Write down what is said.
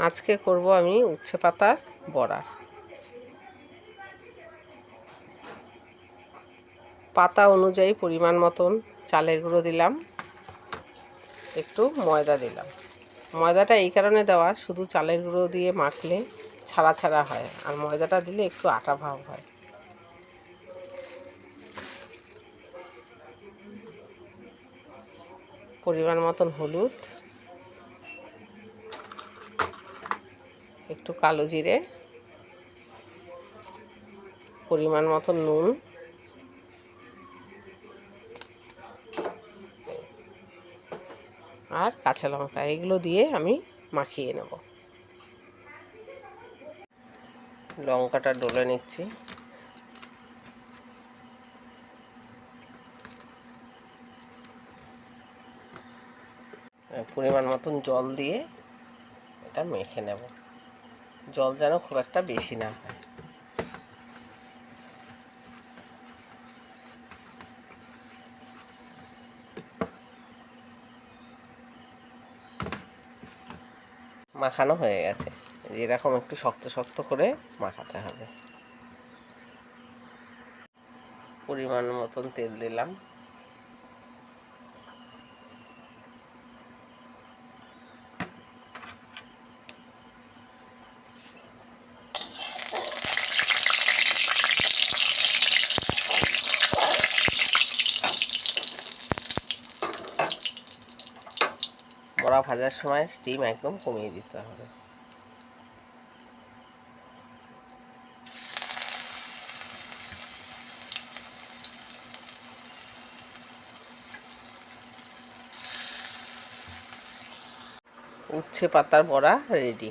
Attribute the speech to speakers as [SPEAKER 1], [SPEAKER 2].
[SPEAKER 1] আজকে করব আমি উচ্ছে পাতার বড়া। পাতা অনুযায়ী পরিমাণ মতন চালের গুঁড়ো দিলাম, একটু ময়দা দিলাম। ময়দাটা এই কারণে দেওয়া, শুধু চালের গুঁড়ো দিয়ে মাখলে ছাড়া ছাড়া হয়, আর ময়দাটা দিলে একটু আটা ভাব হয়। পরিমাণ মতন হলুদ, একটু কালো জিরে, পরিমাণ মতন নুন, আর কাঁচা লঙ্কা, এগুলো দিয়ে আমি মাখিয়ে নেব। লঙ্কাটা ডলে নিচ্ছি। পরিমাণ মতন জল দিয়ে এটা মেখে নেব। জল যেন খুব একটা বেশি না হয়। মাখানো হয়ে গেছে। এরকম একটু শক্ত শক্ত করে মাখাতে হবে। পরিমাণ মতন তেল দিলাম। বড়া ভাজার সময় স্টিম একদম কমিয়ে দিতে হবে। উচ্ছে পাতার বড়া রেডি।